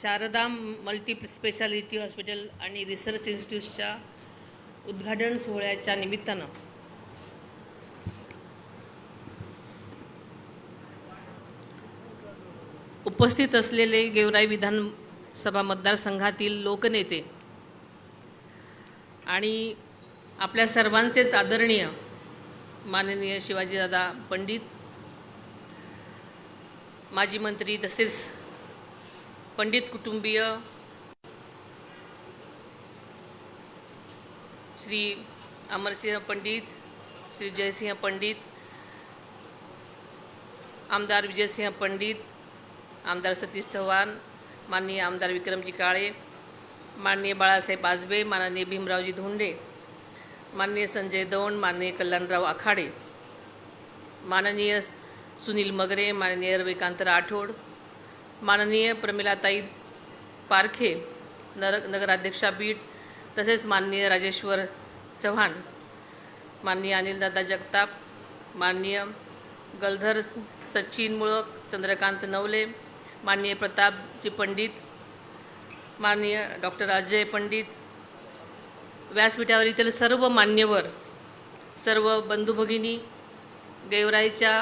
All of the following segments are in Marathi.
शारदा मल्टी स्पेशालिटी हॉस्पिटल आणि रिसर्च इन्स्टिट्यूटच्या उद्घाटन सोहळ्याच्या निमित्तानं उपस्थित असलेले गेवराई विधानसभा मतदारसंघातील लोकनेते आणि आपल्या सर्वांचेच आदरणीय माननीय शिवाजीदादा पंडित, माजी मंत्री तसेच पंडित कुटुंबीय श्री अमरसिंह पंडित, श्री जयसिंह पंडित, आमदार विजयसिंह पंडित, आमदार सतीश चव्हाण, माननीय आमदार विक्रमजी काळे, माननीय बाळासाहेब आजबे, माननीय भीमरावजी धोंडे, माननीय संजय दौंड, माननीय कल्याणराव आखाडे, माननीय सुनील मगरे, माननीय रविकांत राठोड, माननीय प्रमिलाताई पारखे, नगराध्यक्षा बीड, तसेच माननीय राजेश्वर चव्हाण, माननीय अनिलदादा जगताप, माननीय गलधर सचिन मुळक, चंद्रकांत नवले, माननीय प्रतापजी पंडित, माननीय डॉक्टर अजय पंडित, व्यासपीठावरील सर्व मान्यवर, सर्व बंधुभगिनी, गेवराईच्या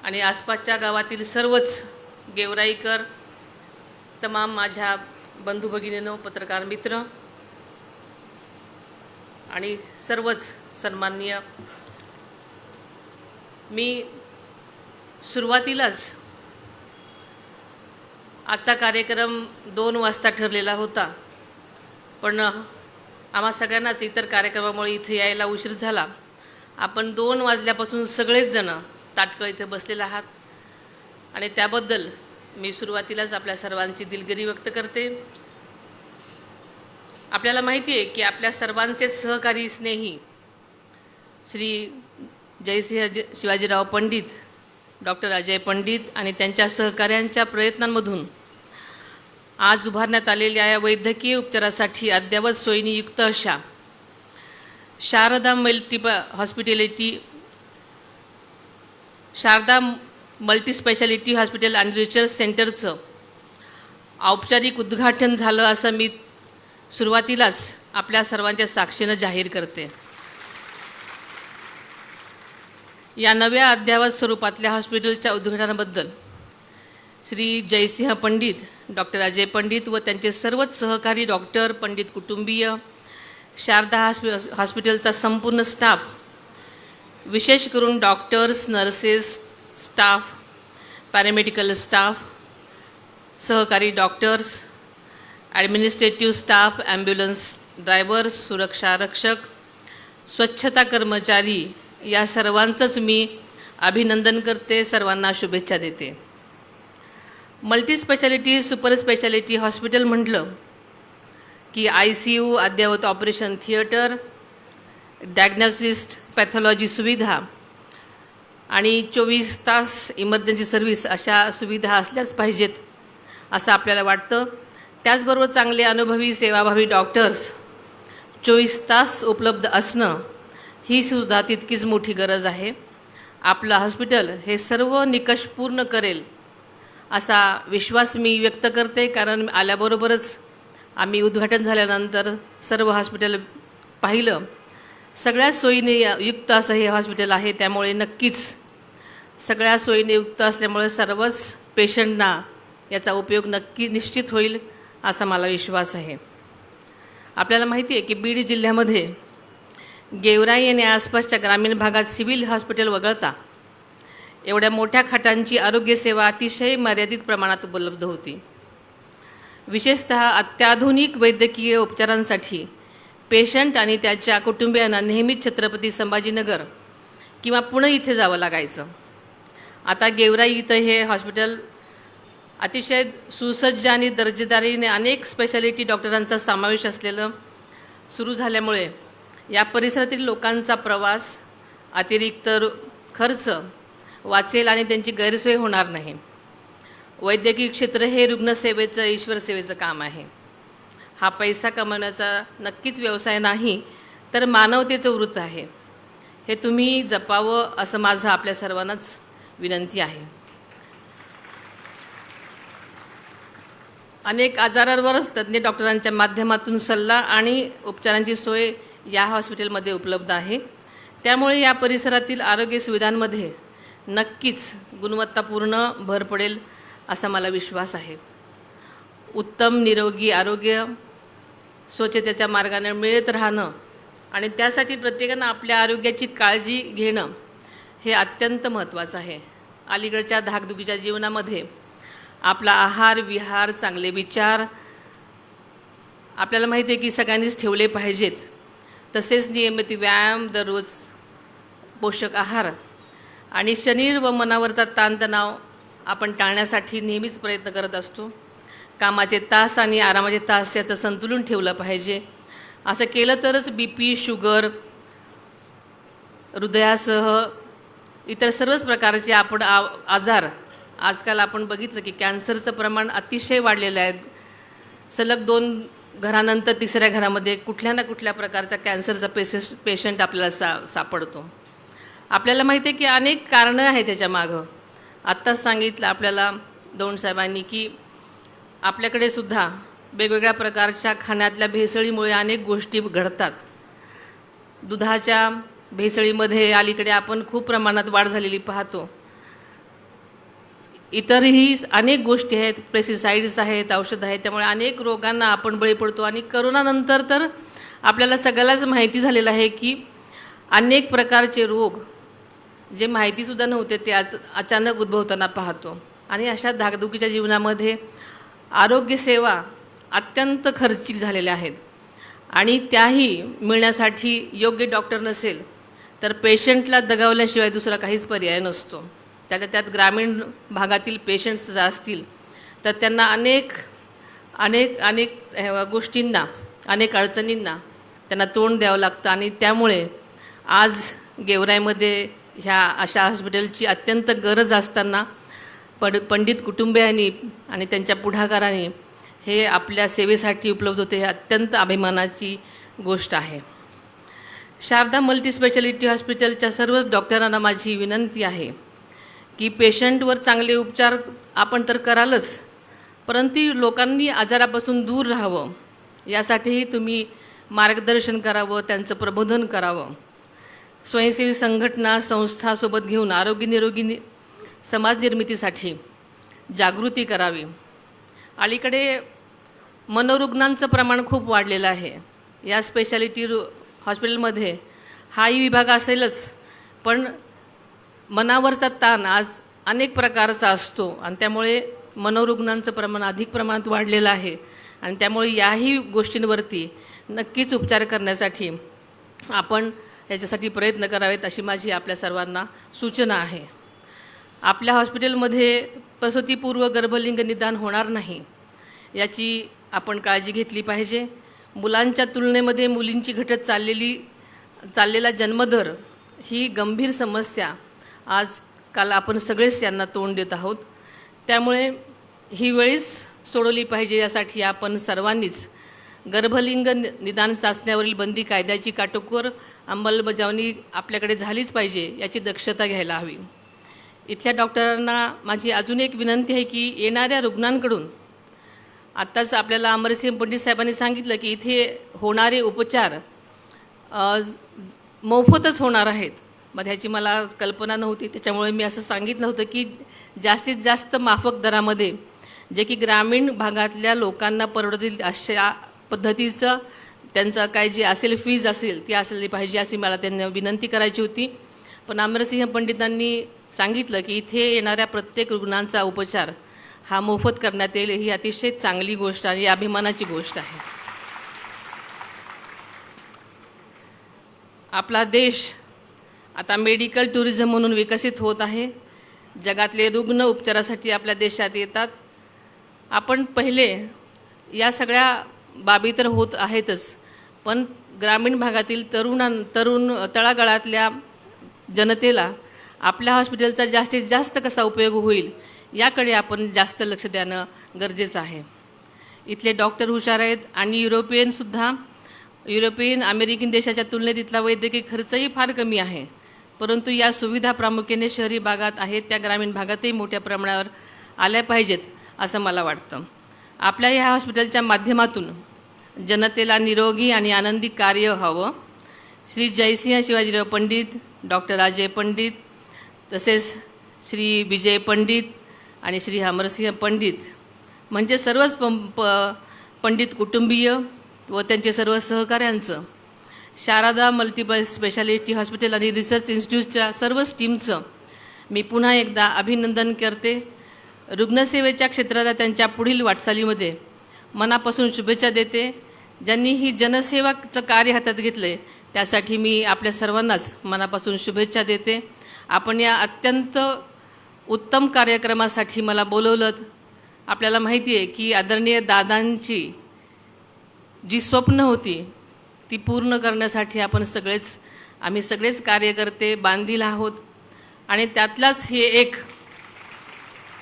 आणि आसपासच्या गावातील सर्वच गेवराईकर, तमाम माझ्या बंधुभगिनींनो, पत्रकार मित्र आणि सर्वच सन्माननीय, मी सुरुवातीलाच आजचा कार्यक्रम 2 वाजता ठरलेला होता, पण आम्हा सगळ्यांनाच इतर कार्यक्रमामुळे इथे यायला उशीर झाला. आपण 2 वाजल्यापासून सगळेच जण ताटकळ इथे बसलेले आहात आणि त्याबद्दल मी सुरुवातीलाच आपल्या सर्वांची दिलगिरी व्यक्त करते. आपल्याला माहिती आहे की आपल्या सर्वांचे सहकारी स्नेही श्री जयसिंह शिवाजीराव पंडित, डॉक्टर अजय पंडित आणि त्यांच्या सहकाऱ्यांच्या प्रयत्नांमधून आज उभारण्यात आलेल्या या वैद्यकीय उपचारासाठी अद्ययावत सोयींनी युक्त अशा शारदा मल्टी स्पेशालिटी हॉस्पिटल आणि रिसर्च सेंटरचं औपचारिक उद्घाटन झालं असं मी सुरुवातीलाच आपल्या सर्वांच्या साक्षीनं जाहीर करते. या नव्या अद्ययावत स्वरूपातल्या हॉस्पिटलच्या उद्घाटनाबद्दल श्री जयसिंह पंडित, डॉक्टर अजय पंडित व त्यांचे सर्वच सहकारी डॉक्टर, पंडित कुटुंबीय, शारदा हॉस्पिटलचा संपूर्ण स्टाफ, विशेष करून doctors, nurses, staff, paramedical staff, सहकारी doctors, administrative staff, ambulance drivers, सुरक्षा रक्षक, स्वच्छता कर्मचारी या सर्वांचंच मी अभिनंदन करते, सर्वांना शुभेच्छा देते. Multi speciality super speciality hospital म्हटलं की ICU, अद्ययावत ऑपरेशन थिएटर, डायग्नोसिस्ट, पॅथॉलॉजी सुविधा आणि 24 तास इमर्जन्सी सर्व्हिस अशा सुविधा असल्याच पाहिजेत असं आपल्याला वाटतं. त्याचबरोबर चांगले अनुभवी सेवाभावी डॉक्टर्स 24 तास उपलब्ध असणं ही सुद्धा तितकीच मोठी गरज आहे. आपलं हॉस्पिटल हे सर्व निकष पूर्ण करेल असा विश्वास मी व्यक्त करते, कारण आल्याबरोबरच आम्ही उद्घाटन झाल्यानंतर सर्व हॉस्पिटल पाहिलं. सगळ्या सोयीने युक्त असं हे हॉस्पिटल आहे, त्यामुळे नक्कीच सगळ्या सोयीने युक्त असल्यामुळे सर्वच पेशंटना याचा उपयोग निश्चित होईल असा मला विश्वास आहे. आपल्याला माहिती आहे की बीड जिल्ह्यामध्ये गेवराई आणि आसपासच्या ग्रामीण भागात सिव्हिल हॉस्पिटल वगळता एवढ्या मोठ्या खाटांची आरोग्यसेवा अतिशय मर्यादित प्रमाणात उपलब्ध होती. विशेषतः अत्याधुनिक वैद्यकीय उपचारांसाठी पेशंट आणि त्याच्या कुटुंबियांना नेहमीच छत्रपती संभाजीनगर किंवा पुणे इथे जावं लागायचं. आता गेवराई इथं हे हॉस्पिटल अतिशय सुसज्ज आणि दर्जेदारीने अनेक स्पेशालिटी डॉक्टरांचा समावेश असलेलं सुरू झाल्यामुळे या परिसरातील लोकांचा प्रवास, अतिरिक्त खर्च वाचेल आणि त्यांची गैरसोय होणार नाही. वैद्यकीय क्षेत्र हे रुग्णसेवेचं, ईश्वर सेवेचं काम आहे. हा पैसा कमवण्याचा नक्कीच व्यवसाय नाही, तर मानवतेचं वृत्त आहे. हे तुम्ही जपावं असं माझं आपल्या सर्वांनाच विनंती आहे. अनेक आजारांवरच तज्ज्ञ डॉक्टरांच्या माध्यमातून सल्ला आणि उपचारांची सोय या हॉस्पिटलमध्ये उपलब्ध आहे. त्यामुळे या परिसरातील आरोग्य सुविधांमध्ये नक्कीच गुणवत्तापूर्ण भर पडेल असा मला विश्वास आहे. उत्तम निरोगी आरोग्य स्वच्छतेच्या मार्गाने मिळत राहणं आणि त्यासाठी प्रत्येकानं आपल्या आरोग्याची काळजी घेणं हे अत्यंत महत्त्वाचं आहे. अलीकडच्या धाकधुकीच्या जीवनामध्ये आपला आहार विहार चांगले विचार आपल्याला माहिती आहे की सगळ्यांनीच ठेवले पाहिजेत. तसेच नियमित व्यायाम, दररोज पोषक आहार आणि शरीर व मनावरचा ताणतणाव आपण टाळण्यासाठी नेहमीच प्रयत्न करत असतो. कामाचे तास आणि आरामाचे तास याचं संतुलन ठेवलं पाहिजे. असं केलं तरच BP, शुगर, हृदयासह इतर सर्वच प्रकारचे आपण आजार आजकाल आपण बघितलं की कॅन्सरचं प्रमाण अतिशय वाढलेलं आहे. सलग 2 घरानंतर तिसऱ्या घरामध्ये कुठल्या ना कुठल्या प्रकारचा कॅन्सरचा पेशंट आपल्याला सापडतो. आपल्याला माहिती आहे की अनेक कारणं आहेत त्याच्यामागं. आत्ताच सांगितलं आपल्याला दौंड साहेबांनी की आपल्याकडे सुद्धा वेगवेगळ्या प्रकारच्या खाण्यातल्या भेसळीमुळे अनेक गोष्टी घडतात. दुधाच्या भेसळीमध्ये अलीकडे आपण खूप प्रमाणात वाढ झालेली पाहतो. इतरही अनेक गोष्टी आहेत, पेस्टिसाइड्स आहेत, औषधं आहेत. त्यामुळे अनेक रोगांना आपण बळी पडतो. आणि करोनानंतर तर आपल्याला सगळ्यालाच माहिती झालेलं आहे की अनेक प्रकारचे रोग जे माहितीसुद्धा नव्हते ते आज अचानक उद्भवताना पाहतो. आणि अशा धाकधुकीच्या जीवनामध्ये आरोग्यसेवा अत्यंत खर्चिक झालेल्या आहेत. आणि त्याही मिळण्यासाठी योग्य डॉक्टर नसेल तर पेशंटला दगावल्याशिवाय दुसरा काहीच पर्याय नसतो. त्यात ग्रामीण भागातील पेशंट्स जर असतील तर त्यांना अनेक अनेक अनेक गोष्टींना, अनेक अडचणींना त्यांना तोंड द्यावं लागतं. आणि त्यामुळे आज गेवराईमध्ये ह्या अशा हॉस्पिटलची अत्यंत गरज असताना पंडित कुटुंबियांनी आणि त्यांच्या पुढाकाराने हे आपल्या सेवेसाठी उपलब्ध होते. हे अत्यंत अभिमानाची गोष्ट आहे. शारदा मल्टीस्पेशालिटी हॉस्पिटलच्या सर्वच डॉक्टरांना माझी विनंती आहे की पेशंटवर चांगले उपचार आपण तर करालच, परंतु लोकांनी आजारापासून दूर राहावं यासाठीही तुम्ही मार्गदर्शन करावं, त्यांचं प्रबोधन करावं. स्वयंसेवी संघटना संस्थासोबत घेऊन आरोग्य निरोगी समाज निर्मितीसाठी जागृती करावी. अलीकडे मनोरुग्णांचं प्रमाण खूप वाढलेलं आहे. या स्पेशालिटी हॉस्पिटलमध्ये हाही विभाग असेलच, पण मनावरचा ताण आज अनेक प्रकारचा असतो आणि त्यामुळे मनोरुग्णांचं प्रमाण अधिक प्रमाणात वाढलेलं आहे. आणि त्यामुळे याही गोष्टींवरती नक्कीच उपचार करण्यासाठी आपण याच्यासाठी प्रयत्न करावेत अशी माझी आपल्या सर्वांना सूचना आहे. आपल्या हॉस्पिटलमध्ये प्रसूतीपूर्व गर्भलिंग निदान होणार नाही याची आपण काळजी घेतली पाहिजे. मुलांच्या तुलनेमध्ये मुलींची घटत चाललेला जन्मदर ही गंभीर समस्या आजकाल आपण सगळेच यांना तोंड देत आहोत. त्यामुळे ही वेळीच सोडवली पाहिजे. यासाठी आपण सर्वांनीच गर्भलिंग निदान चाचण्यावरील बंदी कायद्याची काटेकोर अंमलबजावणी आपल्याकडे झालीच पाहिजे याची दक्षता घ्यायला हवी. इथल्या डॉक्टरांना माझी अजून एक विनंती आहे की येणाऱ्या रुग्णांकडून आत्ताच आपल्याला अमरसिंह पंडित साहेबांनी सांगितलं की इथे होणारे उपचार मोफतच होणार आहेत. मग ह्याची मला कल्पना नव्हती, त्याच्यामुळे मी असं सांगितलं होतं की जास्तीत जास्त माफक दरामध्ये जे की ग्रामीण भागातल्या लोकांना परवडतील अशा पद्धतीचं त्यांचं काय जे असेल फीज असेल ती असली पाहिजे अशी मला त्यांना विनंती करायची होती. पण अमरसिंह पंडितांनी सांगितलं की इथे येणाऱ्या प्रत्येक रुग्णांचा उपचार हा मोफत करण्यात येईल. ही अतिशय चांगली गोष्ट आणि अभिमानाची गोष्ट आहे. आपला देश आता मेडिकल टुरिझम म्हणून विकसित होत आहे. जगातले रुग्ण उपचारासाठी आपल्या देशात येतात. आपण पहिले या सगळ्या बाबी तर होत आहेतच, पण ग्रामीण भागातील तरुण तळागाळातल्या जनतेला आपल्या हॉस्पिटलचा जास्तीत जास्त कसा उपयोग होईल याकडे आपण जास्त लक्ष देणं गरजेचं आहे. इथले डॉक्टर हुशार आहेत आणि युरोपियन अमेरिकन देशाच्या तुलनेत इथला वैद्यकीय खर्चही फार कमी आहे. परंतु या सुविधा प्रामुख्याने शहरी भागात आहेत, त्या ग्रामीण भागातही मोठ्या प्रमाणावर आल्या पाहिजेत असं मला वाटतं. आपल्या ह्या हॉस्पिटलच्या माध्यमातून जनतेला निरोगी आणि आनंदी कार्य व्हावं. श्री जयसिंह शिवाजीराव पंडित, डॉक्टर अजय पंडित, तसेच श्री विजय पंडित आणि श्री अमरसिंह पंडित म्हणजे सर्वच पंडित कुटुंबीय व त्यांचे सर्व सहकाऱ्यांचं, शारदा मल्टिपल स्पेशालिटी हॉस्पिटल आणि रिसर्च इन्स्टिट्यूटच्या सर्वच टीमचं मी पुन्हा एकदा अभिनंदन करते. रुग्णसेवेच्या क्षेत्रात त्यांच्या पुढील वाटचालीमध्ये मनापासून शुभेच्छा देते. ज्यांनी ही जनसेवाचं कार्य हातात घेतले त्यासाठी मी आपल्या सर्वांनाच मनापासून शुभेच्छा देते. आपण या अत्यंत उत्तम कार्यक्रमासाठी मला बोलवलं. आपल्याला माहिती आहे की आदरणीय दादांची जी स्वप्न होती ती पूर्ण करण्यासाठी आम्ही सगळेच कार्यकर्ते बांधील आहोत आणि त्यातलाच हे एक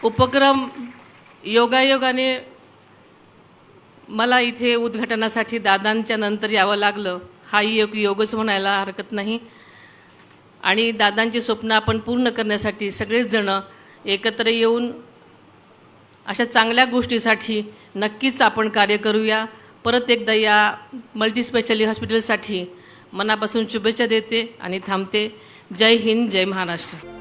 उपक्रम योगायोगाने मला इथे उद्घाटनासाठी दादांच्या नंतर यावं लागलं. हाही एक योगच म्हणायला हरकत नाही. आणि दादांची स्वप्न आपण पूर्ण करण्यासाठी सगळेच जण एकत्र येऊन अशा चांगल्या गोष्टीसाठी नक्कीच आपण कार्य करूया. परत एकदा या मल्टीस्पेशालिटी हॉस्पिटलसाठी मनापासून शुभेच्छा देते आणि थांबते. जय हिंद, जय महाराष्ट्र.